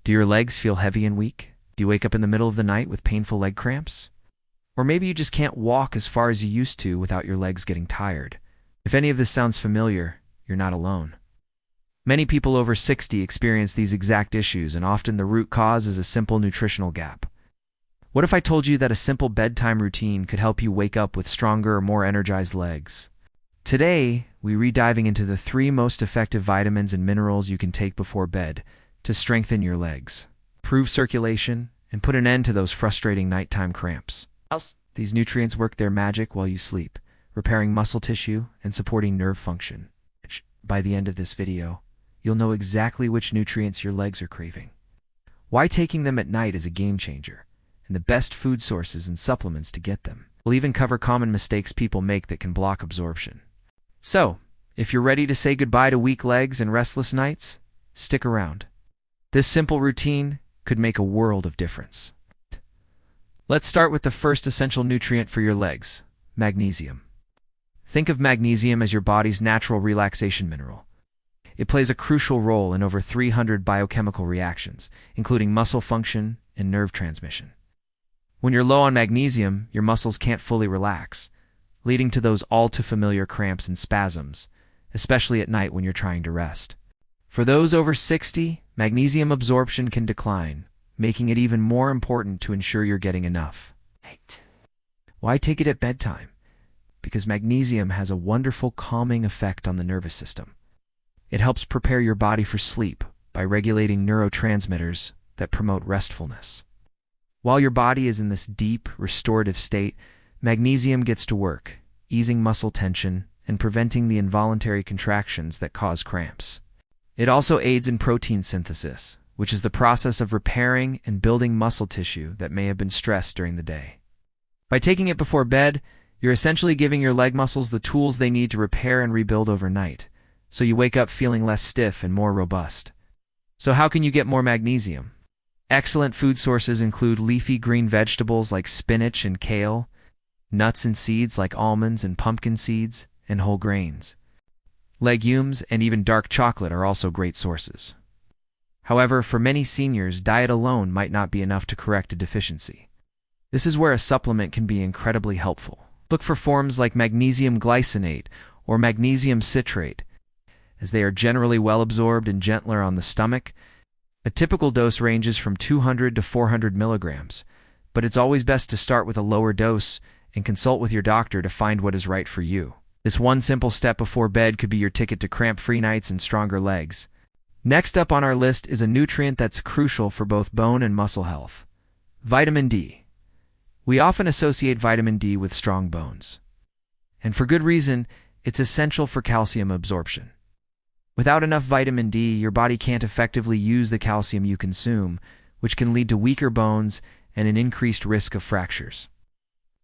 Do your legs feel heavy and weak? Do you wake up in the middle of the night with painful leg cramps? Or maybe you just can't walk as far as you used to without your legs getting tired. If any of this sounds familiar, you're not alone. Many people over 60 experience these exact issues, and often the root cause is a simple nutritional gap. What if I told you that a simple bedtime routine could help you wake up with stronger or more energized legs? Today, we're diving into the 3 most effective vitamins and minerals you can take before bed to strengthen your legs, improve circulation, and put an end to those frustrating nighttime cramps. These nutrients work their magic while you sleep, repairing muscle tissue and supporting nerve function. By the end of this video, you'll know exactly which nutrients your legs are craving, why taking them at night is a game changer, and the best food sources and supplements to get them. We'll even cover common mistakes people make that can block absorption. So, if you're ready to say goodbye to weak legs and restless nights, stick around. This simple routine could make a world of difference. Let's start with the first essential nutrient for your legs, magnesium. Think of magnesium as your body's natural relaxation mineral. It plays a crucial role in over 300 biochemical reactions, including muscle function and nerve transmission. When you're low on magnesium, your muscles can't fully relax, leading to those all-too-familiar cramps and spasms, especially at night when you're trying to rest. For those over 60, magnesium absorption can decline, making it even more important to ensure you're getting enough. Why take it at bedtime? Because magnesium has a wonderful calming effect on the nervous system. It helps prepare your body for sleep by regulating neurotransmitters that promote restfulness. While your body is in this deep, restorative state, magnesium gets to work, easing muscle tension and preventing the involuntary contractions that cause cramps. It also aids in protein synthesis, which is the process of repairing and building muscle tissue that may have been stressed during the day. By taking it before bed, you're essentially giving your leg muscles the tools they need to repair and rebuild overnight, so you wake up feeling less stiff and more robust. So how can you get more magnesium? Excellent food sources include leafy green vegetables like spinach and kale, nuts and seeds like almonds and pumpkin seeds, and whole grains. Legumes and even dark chocolate are also great sources. However, for many seniors, diet alone might not be enough to correct a deficiency. This is where a supplement can be incredibly helpful. Look for forms like magnesium glycinate or magnesium citrate, as they are generally well absorbed and gentler on the stomach. A typical dose ranges from 200 to 400 milligrams, but it's always best to start with a lower dose and consult with your doctor to find what is right for you. This one simple step before bed could be your ticket to cramp-free nights and stronger legs. Next up on our list is a nutrient that's crucial for both bone and muscle health: vitamin D. We often associate vitamin D with strong bones. And for good reason, it's essential for calcium absorption. Without enough vitamin D, your body can't effectively use the calcium you consume, which can lead to weaker bones and an increased risk of fractures.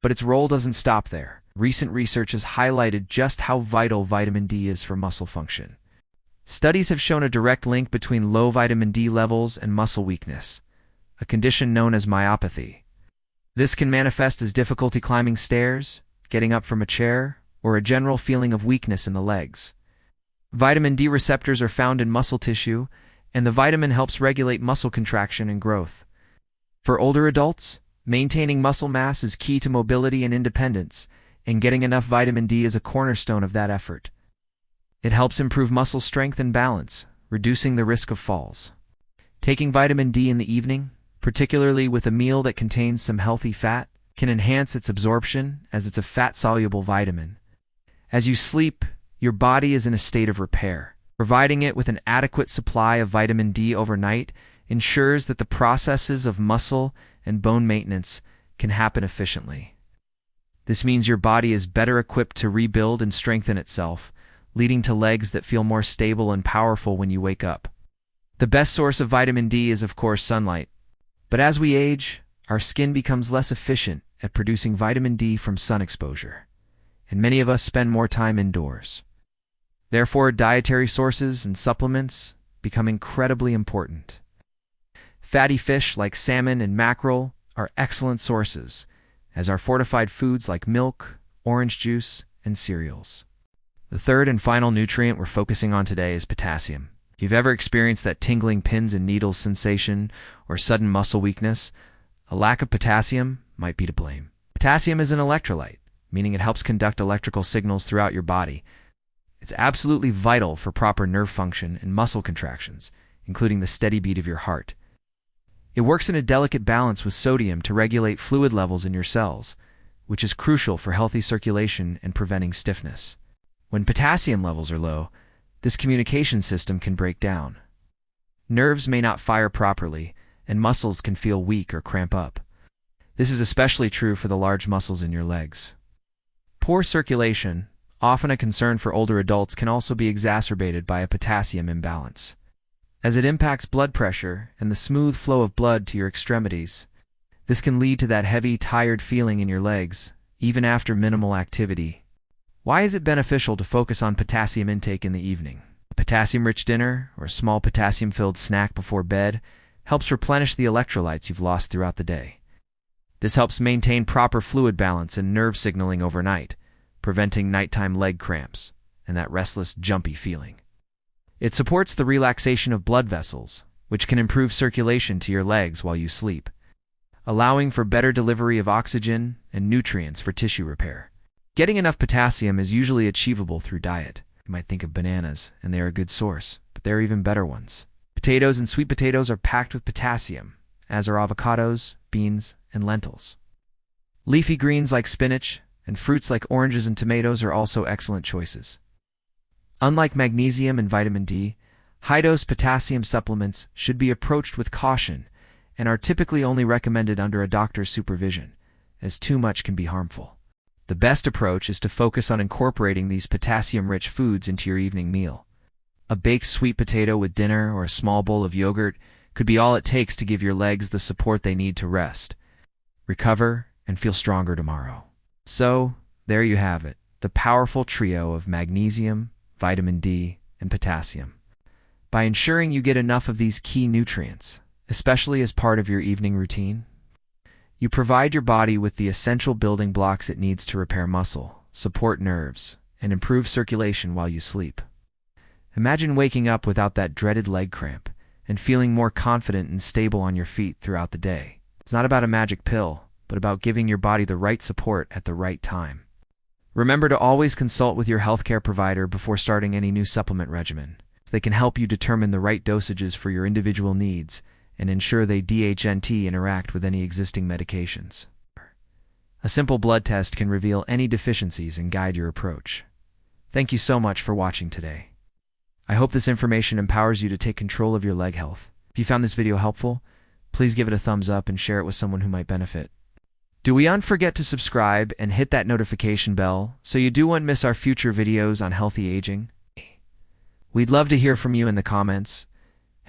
But its role doesn't stop there. Recent research has highlighted just how vital vitamin D is for muscle function. Studies have shown a direct link between low vitamin D levels and muscle weakness, a condition known as myopathy. This can manifest as difficulty climbing stairs, getting up from a chair, or a general feeling of weakness in the legs. Vitamin D receptors are found in muscle tissue, and the vitamin helps regulate muscle contraction and growth. For older adults, maintaining muscle mass is key to mobility and independence, and getting enough vitamin D is a cornerstone of that effort. It helps improve muscle strength and balance, reducing the risk of falls. Taking vitamin D in the evening, particularly with a meal that contains some healthy fat, can enhance its absorption as it's a fat-soluble vitamin. As you sleep, your body is in a state of repair. Providing it with an adequate supply of vitamin D overnight ensures that the processes of muscle and bone maintenance can happen efficiently. This means your body is better equipped to rebuild and strengthen itself, leading to legs that feel more stable and powerful when you wake up. The best source of vitamin D is, of course, sunlight. But as we age, our skin becomes less efficient at producing vitamin D from sun exposure, and many of us spend more time indoors. Therefore, dietary sources and supplements become incredibly important. Fatty fish like salmon and mackerel are excellent sources, as are fortified foods like milk, orange juice, and cereals. The third and final nutrient we're focusing on today is potassium. If you've ever experienced that tingling pins and needles sensation or sudden muscle weakness, a lack of potassium might be to blame. Potassium is an electrolyte, meaning it helps conduct electrical signals throughout your body. It's absolutely vital for proper nerve function and muscle contractions, including the steady beat of your heart. It works in a delicate balance with sodium to regulate fluid levels in your cells, which is crucial for healthy circulation and preventing stiffness. When potassium levels are low, this communication system can break down. Nerves may not fire properly, and muscles can feel weak or cramp up. This is especially true for the large muscles in your legs. Poor circulation, often a concern for older adults, can also be exacerbated by a potassium imbalance, as it impacts blood pressure and the smooth flow of blood to your extremities. This can lead to that heavy, tired feeling in your legs, even after minimal activity. Why is it beneficial to focus on potassium intake in the evening? A potassium-rich dinner or a small potassium-filled snack before bed helps replenish the electrolytes you've lost throughout the day. This helps maintain proper fluid balance and nerve signaling overnight, preventing nighttime leg cramps and that restless, jumpy feeling. It supports the relaxation of blood vessels, which can improve circulation to your legs while you sleep, allowing for better delivery of oxygen and nutrients for tissue repair. Getting enough potassium is usually achievable through diet. You might think of bananas, and they are a good source, but there are even better ones. Potatoes and sweet potatoes are packed with potassium, as are avocados, beans, and lentils. Leafy greens like spinach and fruits like oranges and tomatoes are also excellent choices. Unlike magnesium and vitamin D, high-dose potassium supplements should be approached with caution and are typically only recommended under a doctor's supervision, as too much can be harmful. The best approach is to focus on incorporating these potassium-rich foods into your evening meal. A baked sweet potato with dinner or a small bowl of yogurt could be all it takes to give your legs the support they need to rest, recover, and feel stronger tomorrow. So, there you have it, the powerful trio of magnesium, vitamin D, and potassium. By ensuring you get enough of these key nutrients, especially as part of your evening routine, you provide your body with the essential building blocks it needs to repair muscle, support nerves, and improve circulation while you sleep. Imagine waking up without that dreaded leg cramp and feeling more confident and stable on your feet throughout the day. It's not about a magic pill, but about giving your body the right support at the right time. Remember to always consult with your healthcare provider before starting any new supplement regimen, so they can help you determine the right dosages for your individual needs and ensure they DHNT interact with any existing medications. A simple blood test can reveal any deficiencies and guide your approach. Thank you so much for watching today. I hope this information empowers you to take control of your leg health. If you found this video helpful, please give it a thumbs up and share it with someone who might benefit. Do we not forget to subscribe and hit that notification bell so you don't miss our future videos on healthy aging? We'd love to hear from you in the comments.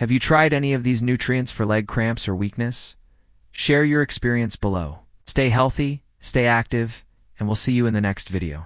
Have you tried any of these nutrients for leg cramps or weakness? Share your experience below. Stay healthy, stay active, and we'll see you in the next video.